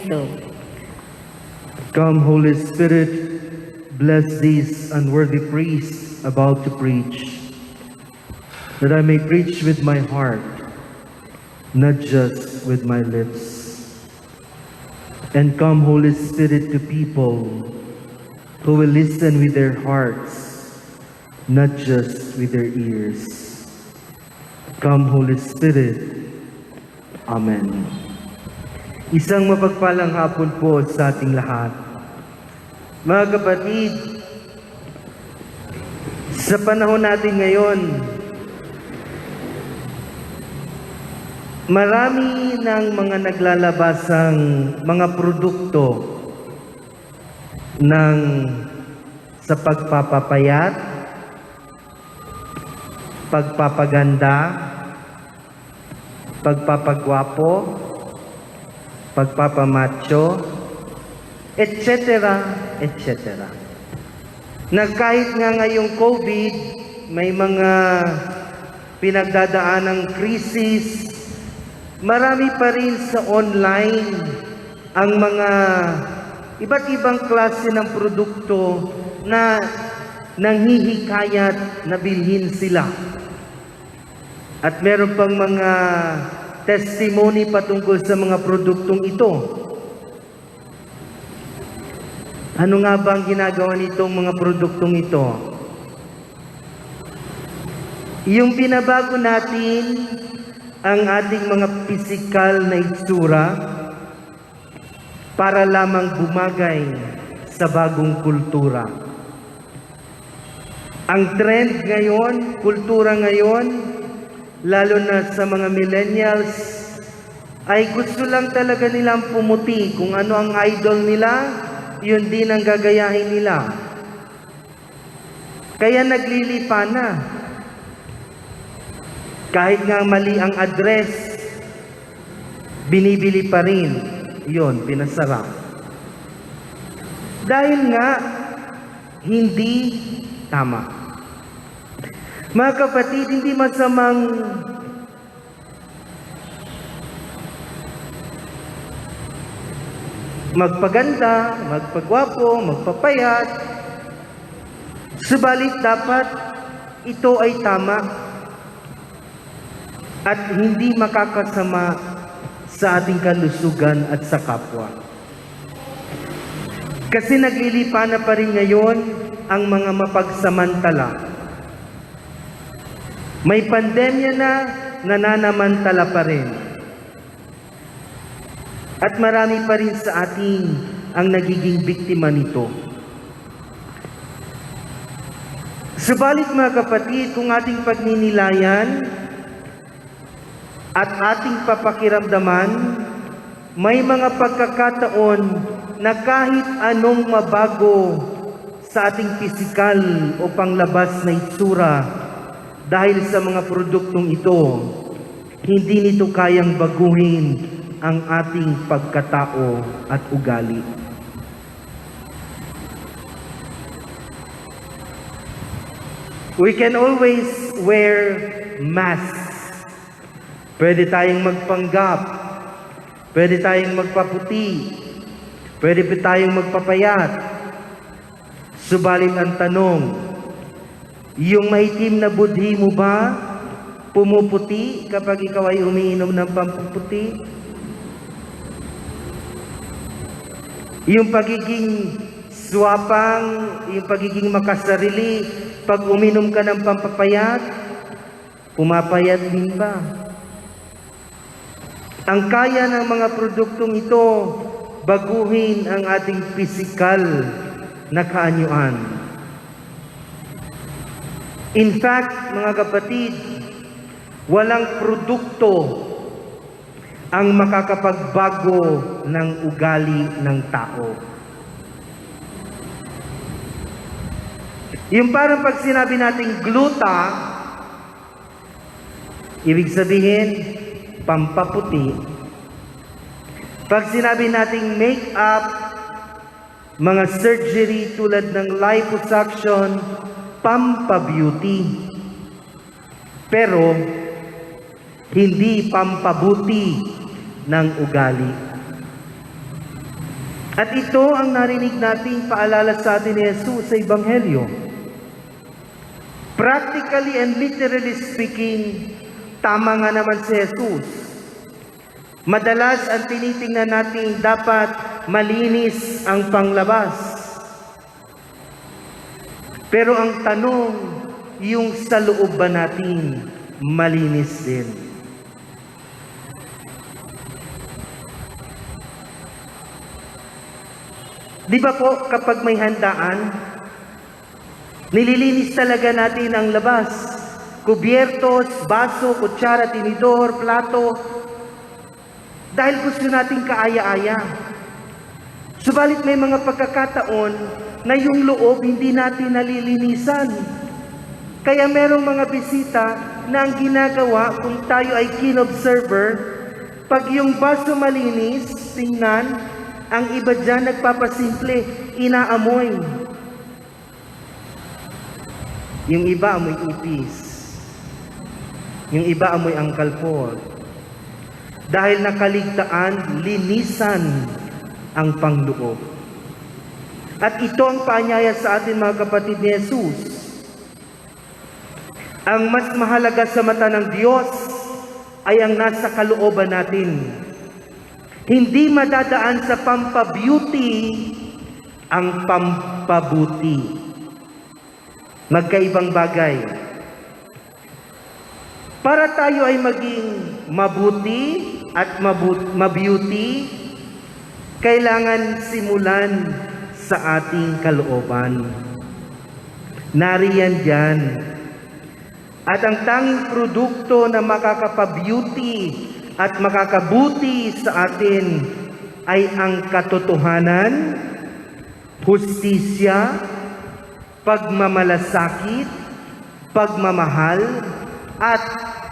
Kristo. Come, Holy Spirit, bless these unworthy priests about to preach, that I may preach with my heart, not just with my lips. And come, Holy Spirit, to people who will listen with their hearts, not just with their ears. Come, Holy Spirit. Amen. Isang mapagpalang hapon po sa ating lahat. Mga kapatid, sa panahon natin ngayon, marami ng mga naglalabasang mga produkto sa pagpapapayat, pagpapaganda, pagpapagwapo, pagpapamacho, etc., etc. Na kahit nga ngayong COVID, may mga pinagdadaanang krisis, marami pa rin sa online ang mga iba't ibang klase ng produkto na nanghihikayat na bilhin sila. At meron pang mga testimony patungkol sa mga produktong ito. Ano nga ba ang ginagawa nitong mga produktong ito? Yung binabago natin ang ating mga pisikal na itsura para lamang bumagay sa bagong kultura. Ang trend ngayon, kultura ngayon, lalo na sa mga millennials, ay gusto lang talaga nilang pumuti. Kung ano ang idol nila, yun din ang gagayahin nila. Kaya naglilipa na. Kahit nga mali ang address, binibili pa rin. Yun, pinasara. Dahil nga, hindi tama. Mga kapatid, hindi masamang magpaganda, magpagwapo, magpapayat. Subalit dapat ito ay tama at hindi makakasama sa ating kalusugan at sa kapwa. Kasi naglilipa na pa rin ngayon ang mga mapagsamantala. May pandemya na, nananamantala pa rin. At marami pa rin sa atin ang nagiging biktima nito. Subalit mga kapatid, kung ating pagninilayan at ating papakiramdaman, may mga pagkakataon na kahit anong mabago sa ating pisikal o panglabas na itsura dahil sa mga produktong ito, hindi nito kayang baguhin ang ating pagkatao at ugali. We can always wear masks. Pwede tayong magpanggap. Pwede tayong magpaputi. Pwede tayong magpapayat. Subalit ang tanong, yung maitim na budhi mo ba pumuputi kapag ikaw ay umiinom ng pampuputi? Yung pagiging swapang, yung pagiging makasarili, pag uminom ka ng pampapayat, pumapayat din ba? Ang kaya ng mga produktong ito, baguhin ang ating pisikal na kaanyuan. In fact, mga kapatid, walang produkto ang makakapagbago ng ugali ng tao. Yung parang pag sinabi nating gluta, ibig sabihin, pampaputi. Pag sinabi nating make-up, mga surgery tulad ng liposuction, pampabeauty. Pero, hindi pampabuti ng ugali. At ito ang narinig nating paalala sa atin ni Jesus sa Ebanghelyo. Practically and literally speaking, tama nga naman si Jesus. Madalas ang tinitingnan natin dapat malinis ang panglabas. Pero ang tanong, yung sa loob ba natin malinis din? Di ba po kapag may handaan, nililinis talaga natin ang labas. Kubyertos, baso, kutsara, tinidor, plato. Dahil gusto nating kaaya-aya. Subalit may mga pagkakataon na yung loob hindi natin nalilinisan. Kaya merong mga bisita na ang ginagawa kung tayo ay keen observer, pag yung baso malinis, tingnan, ang iba dyan nagpapasimple, inaamoy. Yung iba amoy ipis. Yung iba amoy angkalpor. Dahil nakaligtaan, linisan ang pangloob. At ito ang paanyaya sa atin mga kapatid ni Jesus. Ang mas mahalaga sa mata ng Diyos ay ang nasa kalooban natin. Hindi madadaan sa pampabeauty ang pampabuti. Magkaibang bagay. Para tayo ay maging mabuti at mabeauty, kailangan simulan sa ating kalooban. Nariyan diyan. At ang tanging produkto na makakapabeauty at makakabuti sa atin ay ang katotohanan, hustisya, pagmamalasakit, pagmamahal, at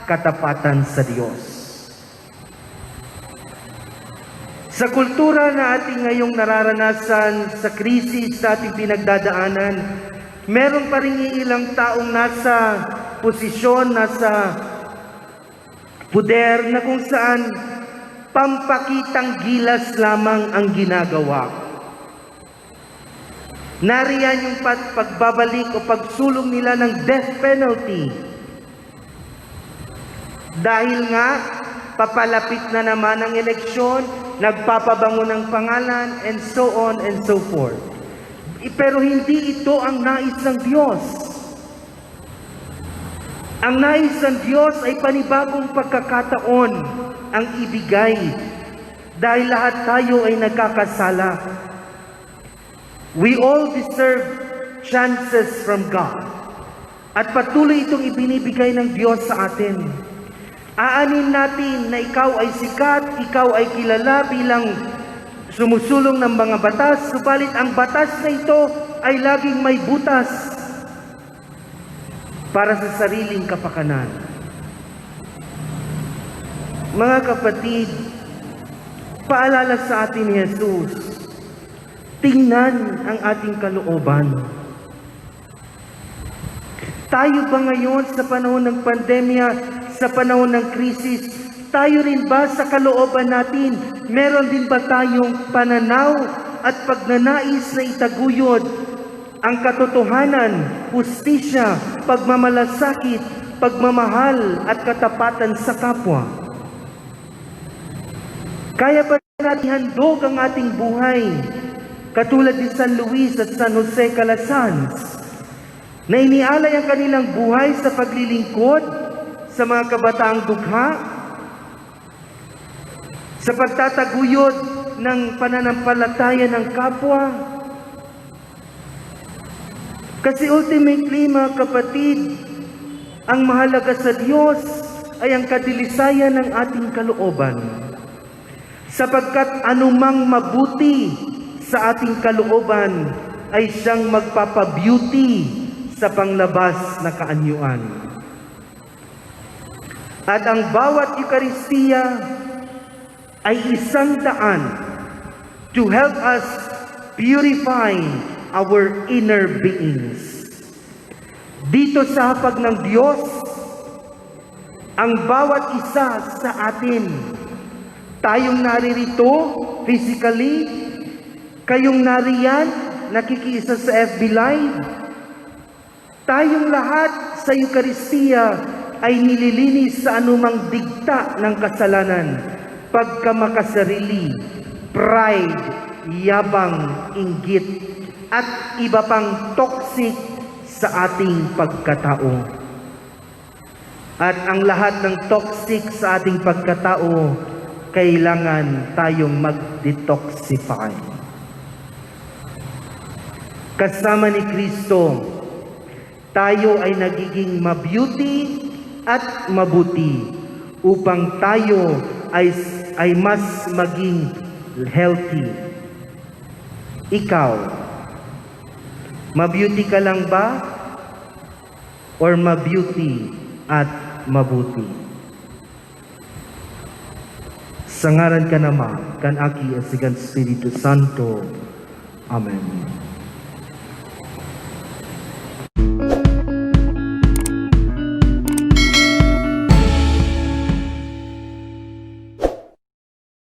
katapatan sa Diyos. Sa kultura na ating ngayong nararanasan, sa krisis na ating pinagdadaanan, meron pa rin ilang taong nasa posisyon, nasa puder na kung saan pampakitang gilas lamang ang ginagawa. Nariyan yung pagbabalik o pagsulong nila ng death penalty. Dahil nga, papalapit na naman ang eleksyon, nagpapabango ng pangalan, and so on and so forth. Pero hindi ito ang nais ng Diyos. Ang nais ng Diyos ay panibagong pagkakataon ang ibigay dahil lahat tayo ay nagkakasala. We all deserve chances from God. At patuloy itong ibinibigay ng Diyos sa atin. Aanin natin na ikaw ay sikat, ikaw ay kilala bilang sumusulong ng mga batas, subalit ang batas na ito ay laging may butas para sa sariling kapakanan. Mga kapatid, paalala sa atin ni Jesus, tingnan ang ating kalooban. Tayo ba ngayon sa panahon ng pandemya, sa panahon ng krisis, tayo rin ba sa kalooban natin, meron din ba tayong pananaw at pagnanais na itaguyod ang katotohanan, hustisya, pagmamalasakit, pagmamahal at katapatan sa kapwa? Kaya ba natin handog ang ating buhay, katulad ni San Luis at San Jose Calasanz, na inialay ang kanilang buhay sa paglilingkod sa mga kabataang dugha, sa pagtataguyod ng pananampalataya ng kapwa? Kasi ultimately, mga kapatid, ang mahalaga sa Diyos ay ang kadilisayan ng ating kalooban. Sapagkat anumang mabuti sa ating kalooban ay siyang magpapabeauty sa panglabas na kaanyuan. At ang bawat Eukaristiya ay isang daan to help us purify our inner beings. Dito sa hapag ng Diyos, ang bawat isa sa atin, tayong naririto physically, Kayong nariyan, nakikiisa sa FB Live. Tayong lahat sa Eukaristiya ay nililinis sa anumang digta ng kasalanan, pagkamakasarili, pride, yabang, inggit, at iba pang toxic sa ating pagkatao. At ang lahat ng toxic sa ating pagkatao, kailangan tayong mag-detoxify. Kasama ni Kristo, tayo ay nagiging mabeauty at mabuti upang tayo ay mas maging healthy. Ikaw, mabeauty ka lang ba? Or mabeauty at mabuti? Sa ngaran ka naman, kan Aki at si kan Espiritu Santo. Amen.